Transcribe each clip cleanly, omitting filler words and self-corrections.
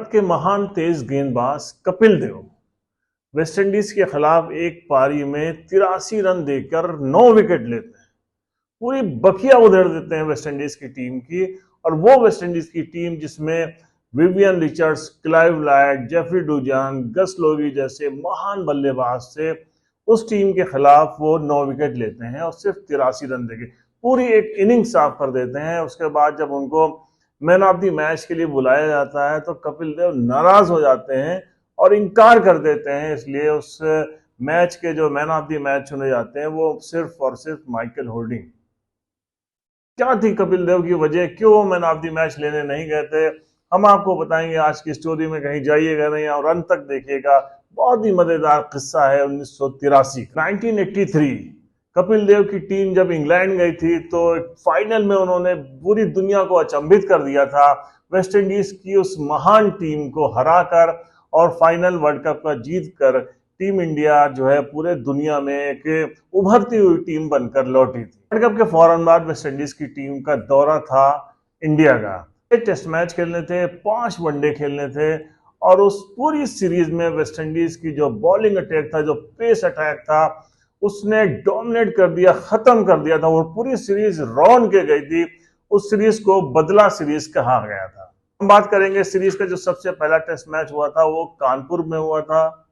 भारत के महान तेज गेंदबाज कपिल देव वेस्टइंडीज के खिलाफ एक पारी में 83 रन देकर 9 विकेट लेते हैं। पूरी बखिया उधेड़ देते हैं वेस्टइंडीज की टीम की। और वो वेस्टइंडीज की टीम जिसमें Vivian Richards, Clive Lloyd, Jeffrey Dujon, Gus Logie जैसे महान बल्लेबाज थे, उस टीम के खिलाफ वो 9 विकेट लेते हैं और सिर्फ 83 रन देके पूरी एक इनिंग साफ कर देते हैं। उसके बाद जब उनको मैन ऑफ द मैच के लिए बुलाया जाता है तो कपिल देव नाराज हो जाते हैं और इनकार कर देते हैं। इसलिए उस मैच के जो मैन ऑफ द मैच चुने जाते हैं वो सिर्फ और सिर्फ माइकल होल्डिंग। क्या थी कपिल देव की वजह, क्यों मैन ऑफ द मैच लेने नहीं गए थे, हम आपको बताएंगे आज की स्टोरी में। कहीं जाइएगा नहीं और अंत तक देखिएगा, बहुत ही मजेदार किस्सा है। 1983 कपिल देव की टीम जब इंग्लैंड गई थी तो फाइनल में उन्होंने पूरी दुनिया को अचंभित कर दिया था, वेस्ट इंडीज की उस महान टीम को हराकर, और फाइनल वर्ल्ड कप का जीत कर टीम इंडिया जो है पूरे दुनिया में एक उभरती हुई टीम बनकर लौटी थी। वर्ल्ड कप के फौरन बाद वेस्ट इंडीज की टीम का दौरा था इंडिया का। टेस्ट मैच खेलने थे, 5 वनडे खेलने थे, और उस पूरी सीरीज में वेस्ट इंडीज की जो बॉलिंग अटैक था, जो पेस अटैक था, उसने डोमिनेट कर दिया, खत्म कर दिया था। वो पूरी सीरीज रौन के गई थी। उस सीरीज को बदला सीरीज कहा गया था। हम बात करेंगे सीरीज का जो सबसे पहला टेस्ट मैच हुआ था वो कानपुर में हुआ था।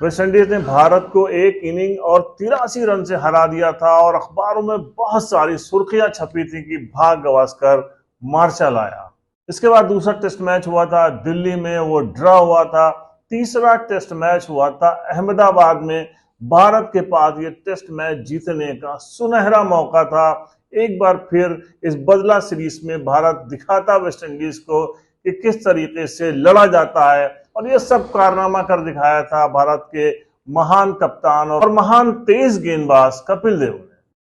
वेस्ट इंडीज ने भारत को एक इनिंग और 83 रन से हरा दिया था और अखबारों में बहुत सारी सुर्खियां छपी थी कि भाग गवास्कर मार्शल आया। इसके बाद दूसरा टेस्ट मैच हुआ था दिल्ली में, वो ड्रॉ हुआ था। तीसरा टेस्ट मैच हुआ था अहमदाबाद में। भारत के पास ये टेस्ट मैच जीतने का सुनहरा मौका था। एक बार फिर इस बदला सीरीज में भारत दिखाता वेस्ट इंडीज को कि किस तरीके से लड़ा जाता है, और ये सब कारनामा कर दिखाया था भारत के महान कप्तान और महान तेज गेंदबाज कपिल देव ने।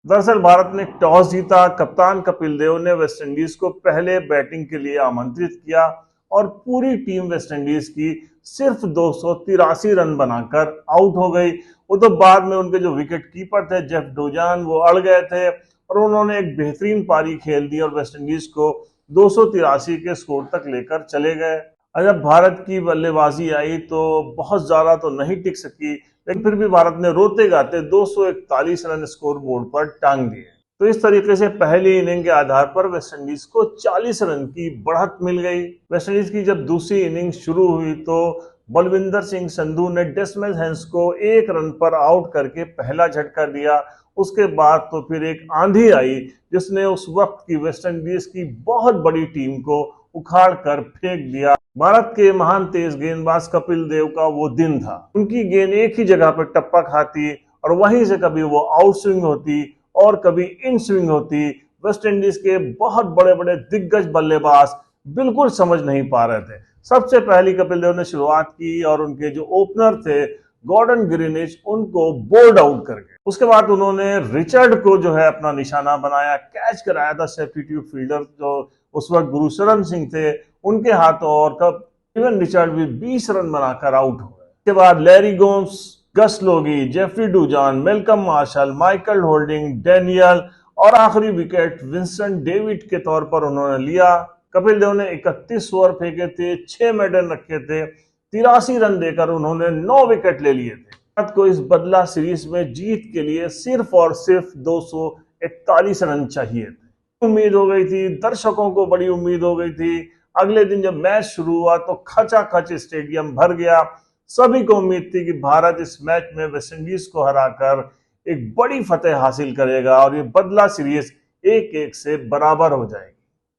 दरअसल भारत ने टॉस जीता। कप्तान कपिल देव ने वेस्ट इंडीज को पहले बैटिंग के लिए आमंत्रित किया और पूरी टीम वेस्ट इंडीज की सिर्फ 283 रन बनाकर आउट हो गई। वो तो बाद में उनके जो विकेट कीपर थे जेफ डुजान, वो अड़ गए थे और उन्होंने एक बेहतरीन पारी खेल दी और वेस्ट इंडीज को 283 के स्कोर तक लेकर चले गए। और जब भारत की बल्लेबाजी आई तो बहुत ज्यादा तो नहीं टिक सकी, लेकिन फिर भी भारत ने रोते गाते 241 रन स्कोर बोर्ड पर टांग दिए। तो इस तरीके से पहली इनिंग के आधार पर वेस्ट इंडीज को 40 रन की बढ़त मिल गई। वेस्ट इंडीज की जब दूसरी इनिंग शुरू हुई तो बलविंदर सिंह संधू ने डेसमंड हैंस को 1 रन पर आउट करके पहला झटका दिया। उसके बाद तो फिर एक आंधी आई जिसने उस वक्त की वेस्ट इंडीज की बहुत बड़ी टीम को उखाड़ कर फेंक दिया। भारत के महान तेज गेंदबाज कपिल देव का वो दिन था। उनकी गेंद एक ही जगह पर टप्पा खाती और वहीं से कभी वो आउट स्विंग होती और कभी इन स्विंग होती। वेस्ट इंडीज के बहुत बड़े बड़े दिग्गज बल्लेबाज बिल्कुल समझ नहीं पा रहे थे। सबसे पहली कपिल देव ने शुरुआत की और उनके जो ओपनर थे गॉर्डन ग्रीनिच, उनको बोल्ड आउट करके उसके बाद उन्होंने रिचर्ड को जो है अपना निशाना बनाया, कैच कराया था सब्स्टिट्यूट फील्डर जो उस वक्त गुरुशरण सिंह थे उनके हाथों, और कब इवन रिचर्ड भी 20 रन बनाकर आउट हो गए। उसके बाद Larry Gomes, Gus Logie, Jeffrey Dujon, Malcolm Marshall, Michael Holding, Daniel और आखिरी विकेट विंसेंट डेविड के तौर पर उन्होंने लिया। कपिल देव ने 31 ओवर फेंके थे, 6 मेडल रखे थे, 83 रन देकर उन्होंने 9 विकेट ले लिए थे। भारत को इस बदला सीरीज में जीत के लिए सिर्फ और सिर्फ 241 रन चाहिए थे। उम्मीद हो गई थी, दर्शकों को बड़ी उम्मीद हो गई थी। अगले दिन जब मैच शुरू हुआ तो खचाखच स्टेडियम भर गया। सभी को उम्मीद थी कि भारत इस मैच में वेस्ट इंडीज को हराकर एक बड़ी फतेह हासिल करेगा और ये बदला सीरीज 1-1 से बराबर हो जाएगी।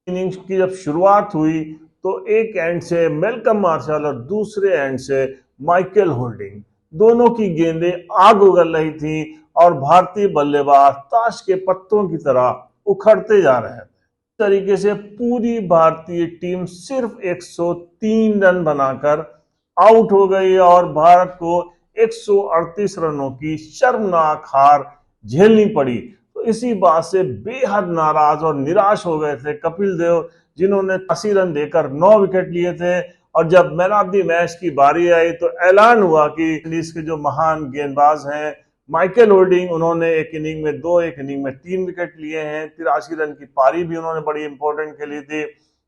इनिंग्स की जब शुरुआत हुई तो एक एंड से मेलकम मार्शल और दूसरे एंड से माइकल होल्डिंग, दोनों की गेंदें आग उगल रही थी और भारतीय बल्लेबाज ताश के पत्तों की तरह उखड़ते जा रहे थे। इस तरीके से पूरी भारतीय टीम सिर्फ 103 रन बनाकर आउट हो गई और भारत को 138 रनों की शर्मनाक हार झेलनी पड़ी। तो इसी बात से बेहद नाराज और निराश हो गए थे कपिल देव, जिन्होंने 80 रन देकर 9 विकेट लिए थे। और जब मैन ऑफ द मैच की बारी आई तो ऐलान हुआ कि इंडीज के जो महान गेंदबाज हैं माइकल होल्डिंग, उन्होंने एक इनिंग में 2, एक इनिंग में 3 विकेट लिए हैं। 83 रन की पारी भी उन्होंने बड़ी इंपॉर्टेंट खेली थी,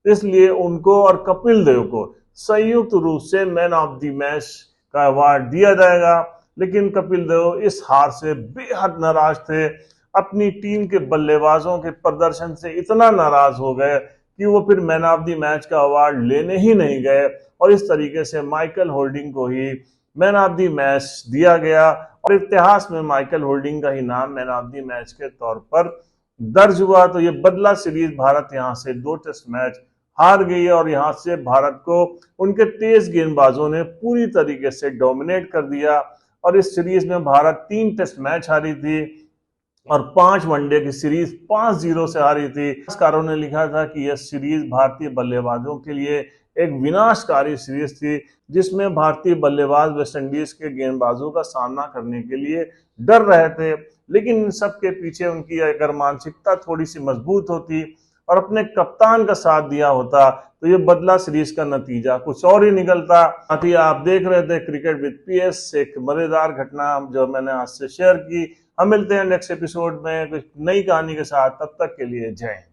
इसलिए उनको और कपिल देव को संयुक्त रूप से मैन ऑफ द मैच का अवार्ड दिया जाएगा। लेकिन कपिल देव इस हार से बेहद नाराज थे, अपनी टीम के बल्लेबाजों के प्रदर्शन से इतना नाराज हो गए कि वो फिर मैन ऑफ द मैच का अवार्ड लेने ही नहीं गए, और इस तरीके से माइकल होल्डिंग को ही मैन ऑफ द मैच दिया गया, और इतिहास में माइकल होल्डिंग का ही नाम मैन ऑफ द मैच के तौर पर दर्ज हुआ। तो ये बदला सीरीज भारत यहां से 2 टेस्ट मैच हार गई है, और यहां से भारत को उनके तेज गेंदबाजों ने पूरी तरीके से डोमिनेट कर दिया, और इस सीरीज में भारत 3 टेस्ट मैच हारी थी और 5 वनडे की सीरीज 5-0 से हारी थी। इतिहासकारों ने लिखा था कि यह सीरीज भारतीय बल्लेबाजों के लिए एक विनाशकारी सीरीज थी, जिसमें भारतीय बल्लेबाज वेस्टइंडीज के गेंदबाजों का सामना करने के लिए डर रहे थे। लेकिन इन सब के पीछे उनकी अगर मानसिकता थोड़ी सी मजबूत होती और अपने कप्तान का साथ दिया होता, तो ये बदला सीरीज का नतीजा कुछ और ही निकलता। साथ आप देख रहे थे क्रिकेट विद पीएस, एक मजेदार घटना जो मैंने आज से शेयर की। हम मिलते हैं नेक्स्ट एपिसोड में कुछ नई कहानी के साथ, तब तक के लिए जय हिंद।